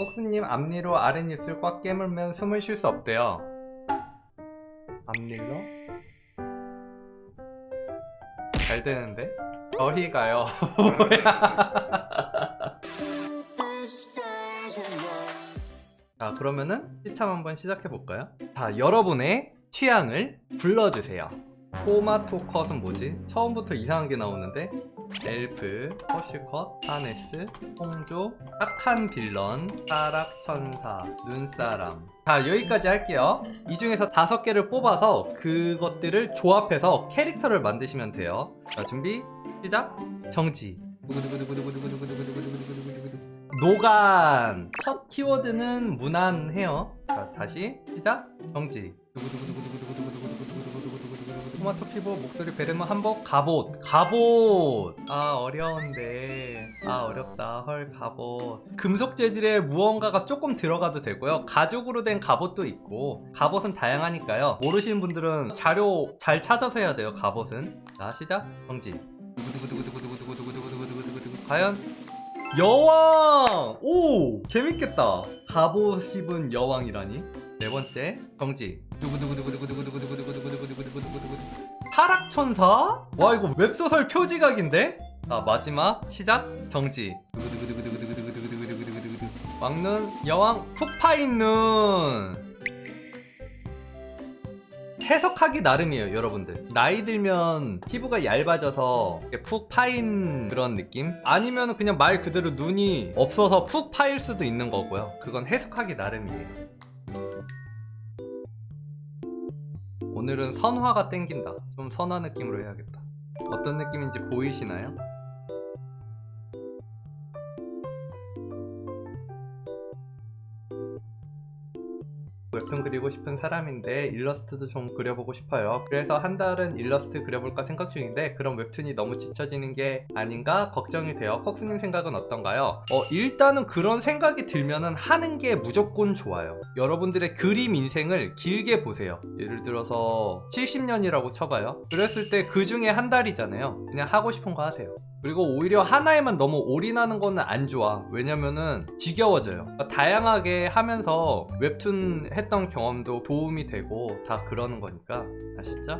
폭스님 앞니로 아랫입술 꽉 깨물면 숨을 쉴 수 없대요. 앞니로? 잘 되는데? 저희가요. 자, 그러면은 시참 한번 시작해 볼까요? 자, 여러분의 취향을 불러주세요. 토마토 컷은 뭐지? 처음부터 이상한 게 나오는데 엘프, 허쉬컷, 하네스, 홍조, 착한 빌런, 타락천사, 눈사람. 자, 여기까지 할게요. 이 중에서 5개를 뽑아서 그것들을 조합해서 캐릭터를 만드시면 돼요. 자, 준비 시작. 정지. 노간. 첫 키워드는 무난해요. 자, 다시 시작. 정지. 토마토 피부, 목소리, 베르마, 한복, 갑옷. 갑옷. 아, 어려운데. 아, 어렵다. 헐, 갑옷. 금속 재질의 무언가가 조금 들어가도 되고요. 가죽으로 된 갑옷도 있고, 갑옷은 다양하니까요. 모르시는 분들은 자료 잘 찾아서 해야 돼요. 갑옷은. 자, 시작. 정지. 과연 여왕! 오! 재밌겠다. 갑옷 입은 여왕이라니. 네 번째, 정지. 타락천사? 와, 이거 웹소설 표지각인데? 자, 마지막, 시작, 정지. 왕눈, 여왕, 푹 파인 눈. 해석하기 나름이에요, 여러분들. 나이 들면 피부가 얇아져서 푹 파인 그런 느낌? 아니면 그냥 말 그대로 눈이 없어서 푹 파일 수도 있는 거고요. 그건 해석하기 나름이에요. 오늘은 선화가 땡긴다. 좀 선화 느낌으로 해야겠다. 어떤 느낌인지 보이시나요? 웹툰 그리고 싶은 사람인데 일러스트도 좀 그려보고 싶어요. 그래서 한 달은 일러스트 그려볼까 생각 중인데 그럼 웹툰이 너무 지쳐지는 게 아닌가 걱정이 돼요. 콕스님 생각은 어떤가요? 일단은 그런 생각이 들면은 하는 게 무조건 좋아요. 여러분들의 그림 인생을 길게 보세요. 예를 들어서 70년이라고 쳐봐요. 그랬을 때 그 중에 한 달이잖아요. 그냥 하고 싶은 거 하세요. 그리고 오히려 하나에만 너무 올인하는 거는 안 좋아. 왜냐면은 지겨워져요. 그러니까 다양하게 하면서 웹툰 했던 경험도 도움이 되고 다 그러는 거니까. 아시죠?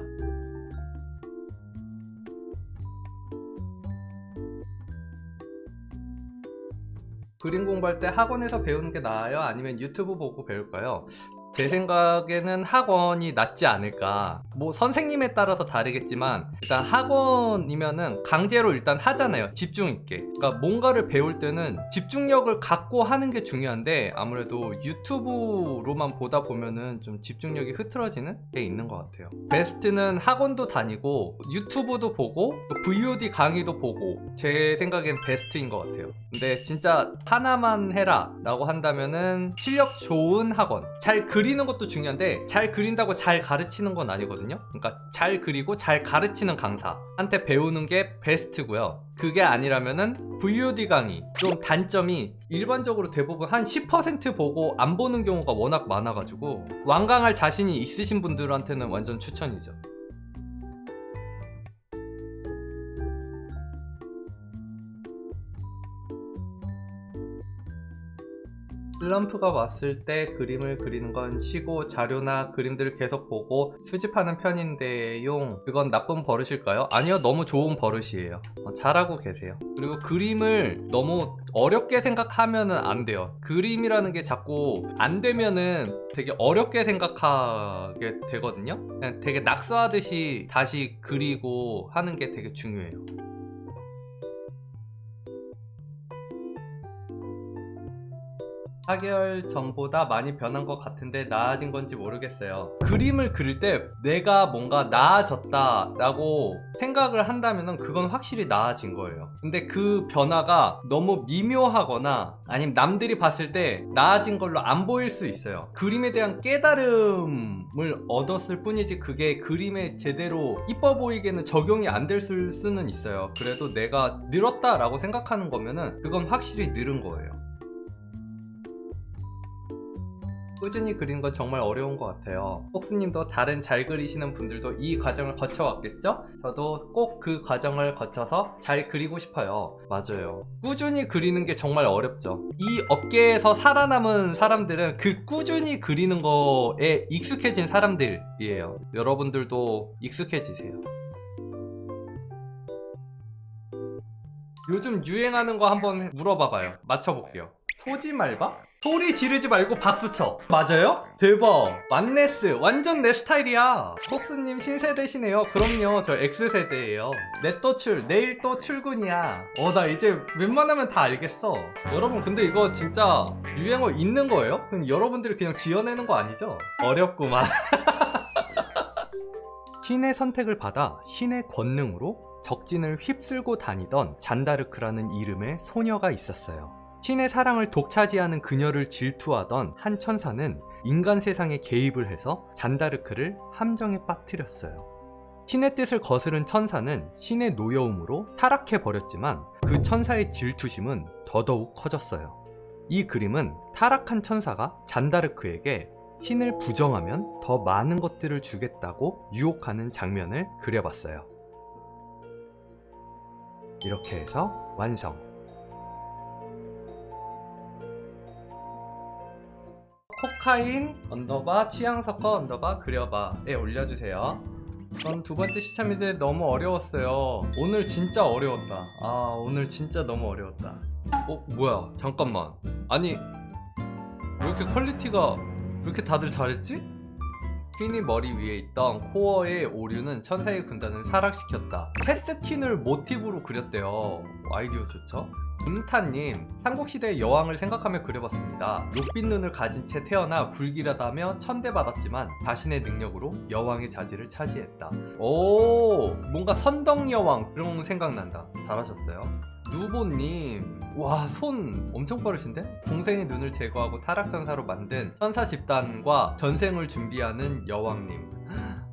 그림 공부할 때 학원에서 배우는 게 나아요? 아니면 유튜브 보고 배울까요? 제 생각에는 학원이 낫지 않을까. 뭐 선생님에 따라서 다르겠지만 일단 학원이면은 강제로 일단 하잖아요. 집중 있게. 그러니까 뭔가를 배울 때는 집중력을 갖고 하는 게 중요한데 아무래도 유튜브로만 보다 보면은 좀 집중력이 흐트러지는 게 있는 것 같아요. 베스트는 학원도 다니고 유튜브도 보고 VOD 강의도 보고 제 생각엔 베스트인 것 같아요. 근데 진짜 하나만 해라 라고 한다면은 실력 좋은 학원. 잘 그리는 것도 중요한데 잘 그린다고 잘 가르치는 건 아니거든요. 그러니까 잘 그리고 잘 가르치는 강사한테 배우는 게 베스트고요. 그게 아니라면은 VOD 강의. 좀 단점이 일반적으로 대부분 한 10% 보고 안 보는 경우가 워낙 많아가지고 완강할 자신이 있으신 분들한테는 완전 추천이죠. 슬럼프가 왔을 때 그림을 그리는 건 쉬고 자료나 그림들을 계속 보고 수집하는 편인데요. 그건 나쁜 버릇일까요? 아니요, 너무 좋은 버릇이에요. 잘하고 계세요. 그리고 그림을 너무 어렵게 생각하면은 안 돼요. 그림이라는 게 자꾸 안 되면은 되게 어렵게 생각하게 되거든요. 그냥 되게 낙서하듯이 다시 그리고 하는 게 되게 중요해요. 4개월 전보다 많이 변한 것 같은데 나아진 건지 모르겠어요. 그림을 그릴 때 내가 뭔가 나아졌다 라고 생각을 한다면 그건 확실히 나아진 거예요. 근데 그 변화가 너무 미묘하거나 아니면 남들이 봤을 때 나아진 걸로 안 보일 수 있어요. 그림에 대한 깨달음을 얻었을 뿐이지 그게 그림에 제대로 이뻐 보이게는 적용이 안 될 수는 있어요. 그래도 내가 늘었다 라고 생각하는 거면은 그건 확실히 늘은 거예요. 꾸준히 그리는 건 정말 어려운 것 같아요. 폭스님도 다른 잘 그리시는 분들도 이 과정을 거쳐왔겠죠? 저도 꼭 그 과정을 거쳐서 잘 그리고 싶어요. 맞아요. 꾸준히 그리는 게 정말 어렵죠. 이 업계에서 살아남은 사람들은 그 꾸준히 그리는 거에 익숙해진 사람들이에요. 여러분들도 익숙해지세요. 요즘 유행하는 거 한번 물어봐봐요. 맞춰볼게요. 소지말바? 소리 지르지 말고 박수쳐. 맞아요? 대박. 만네스. 완전 내 스타일이야. 폭스님 신세대시네요. 그럼요. 저 X세대예요. 내 또 내일 또 출근이야. 나 이제 웬만하면 다 알겠어. 여러분 근데 이거 진짜 유행어 있는 거예요? 그럼 여러분들이 그냥 지어내는 거 아니죠? 어렵구만. 신의 선택을 받아 신의 권능으로 적진을 휩쓸고 다니던 잔다르크라는 이름의 소녀가 있었어요. 신의 사랑을 독차지하는 그녀를 질투하던 한 천사는 인간 세상에 개입을 해서 잔다르크를 함정에 빠뜨렸어요. 신의 뜻을 거스른 천사는 신의 노여움으로 타락해버렸지만 그 천사의 질투심은 더더욱 커졌어요. 이 그림은 타락한 천사가 잔다르크에게 신을 부정하면 더 많은 것들을 주겠다고 유혹하는 장면을 그려봤어요. 이렇게 해서 완성. 코카인 언더바 취향섞어 언더바 그려봐에 올려주세요. 전 두 번째 시참인데 너무 어려웠어요. 오늘 진짜 어려웠다. 오늘 진짜 너무 어려웠다. 뭐야 잠깐만. 아니 왜 이렇게 퀄리티가 왜 이렇게 다들 잘했지? 퀸이 머리 위에 있던 코어의 오류는 천사의 군단을 타락시켰다. 체스퀸을 모티브로 그렸대요. 아이디어 좋죠? 음타님, 삼국시대의 여왕을 생각하며 그려봤습니다. 녹빛 눈을 가진 채 태어나 불길하다며 천대받았지만 자신의 능력으로 여왕의 자리를 차지했다. 뭔가 선덕여왕 그런 생각난다. 잘하셨어요. 누보님, 와, 손 엄청 빠르신데? 동생의 눈을 제거하고 타락천사로 만든 천사 집단과 전생을 준비하는 여왕님.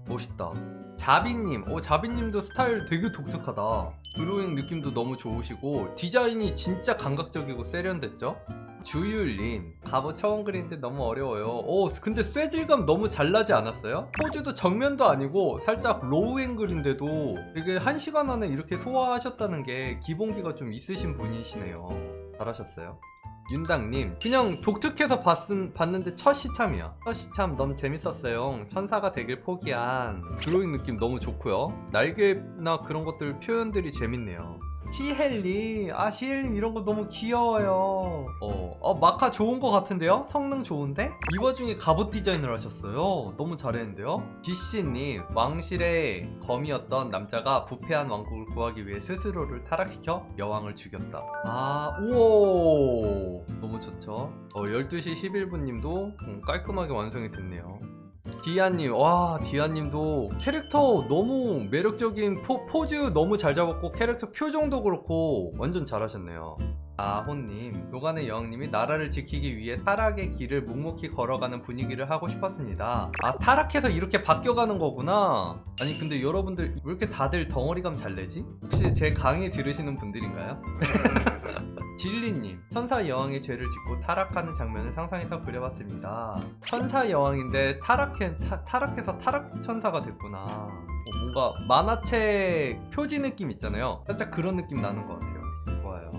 멋있다. 자비님, 자비님도 스타일 되게 독특하다. 드로잉 느낌도 너무 좋으시고 디자인이 진짜 감각적이고 세련됐죠? 주율님, 갑옷 처음 그리는데 너무 어려워요. 근데 쇠질감 너무 잘 나지 않았어요? 포즈도 정면도 아니고 살짝 로우 앵글인데도 되게 1시간 안에 이렇게 소화하셨다는 게 기본기가 좀 있으신 분이시네요. 잘하셨어요. 윤당님, 그냥 독특해서 봤는데 첫 시참이야. 첫 시참 너무 재밌었어요. 천사가 되길 포기한 드로잉 느낌 너무 좋고요. 날개나 그런 것들 표현들이 재밌네요. 시헬님, 시헬님 이런 거 너무 귀여워요. 마카 좋은 거 같은데요? 성능 좋은데? 이 와중에 갑옷 디자인을 하셨어요. 너무 잘했는데요? 지씨님, 왕실의 검이었던 남자가 부패한 왕국을 구하기 위해 스스로를 타락시켜 여왕을 죽였다. 우와, 너무 좋죠? 12시 11분님도 깔끔하게 완성이 됐네요. 디아님, 디아님도 캐릭터 너무 매력적인 포즈 너무 잘 잡았고 캐릭터 표정도 그렇고 완전 잘하셨네요. 호님, 요간의 여왕님이 나라를 지키기 위해 타락의 길을 묵묵히 걸어가는 분위기를 하고 싶었습니다. 타락해서 이렇게 바뀌어가는 거구나. 아니 근데 여러분들 왜 이렇게 다들 덩어리감 잘 내지? 혹시 제 강의 들으시는 분들인가요? 진리님, 천사 여왕의 죄를 짓고 타락하는 장면을 상상해서 그려봤습니다. 천사 여왕인데 타락해서 타락 천사가 됐구나. 뭔가 만화책 표지 느낌 있잖아요. 살짝 그런 느낌 나는 것 같아요. 좋아요.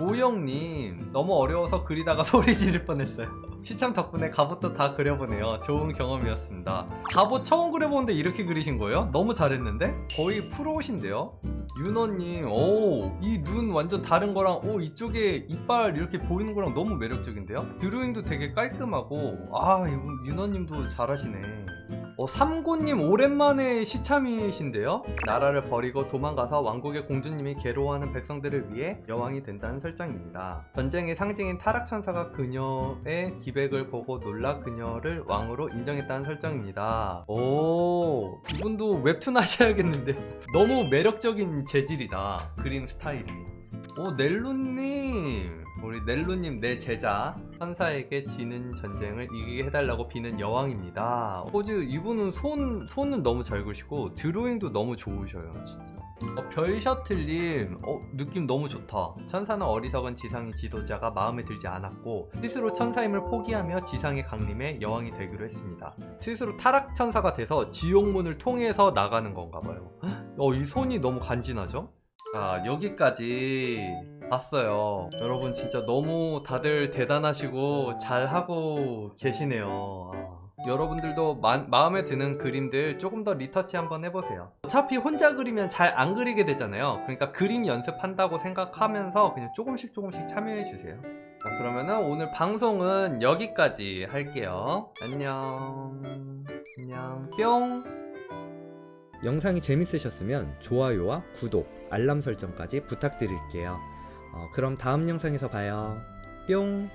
오영님, 너무 어려워서 그리다가 소리 지를 뻔했어요. 시참 덕분에 갑옷도 다 그려보네요. 좋은 경험이었습니다. 갑옷 처음 그려보는데 이렇게 그리신 거예요? 너무 잘했는데? 거의 프로신데요? 윤호님, 이 눈 완전 다른 거랑 이쪽에 이빨 이렇게 보이는 거랑 너무 매력적인데요? 드로잉도 되게 깔끔하고 윤호님도 잘하시네. 삼고님 오랜만에 시참이신데요? 나라를 버리고 도망가서 왕국의 공주님이 괴로워하는 백성들을 위해 여왕이 된다는 설정입니다. 전쟁의 상징인 타락천사가 그녀의 기백을 보고 놀라 그녀를 왕으로 인정했다는 설정입니다. 이분도 웹툰 하셔야겠는데 너무 매력적인 재질이다. 그림 스타일이. 넬루님, 우리 넬루님 내 제자 천사에게 지는 전쟁을 이기게 해달라고 비는 여왕입니다. 포즈 이분은 손은 너무 잘 그리시고 드로잉도 너무 좋으셔요. 진짜 별셔틀님, 느낌 너무 좋다. 천사는 어리석은 지상의 지도자가 마음에 들지 않았고 스스로 천사임을 포기하며 지상의 강림의 여왕이 되기로 했습니다. 스스로 타락천사가 돼서 지옥문을 통해서 나가는 건가 봐요. 이 손이 너무 간지나죠? 자, 여기까지 봤어요. 여러분 진짜 너무 다들 대단하시고 잘하고 계시네요. 여러분들도 마음에 드는 그림들 조금 더 리터치 한번 해보세요. 어차피 혼자 그리면 잘 안 그리게 되잖아요. 그러니까 그림 연습한다고 생각하면서 그냥 조금씩 참여해주세요. 자, 그러면은 오늘 방송은 여기까지 할게요. 안녕. 안녕. 뿅. 영상이 재밌으셨으면 좋아요와 구독, 알람 설정까지 부탁드릴게요. 그럼 다음 영상에서 봐요. 뿅.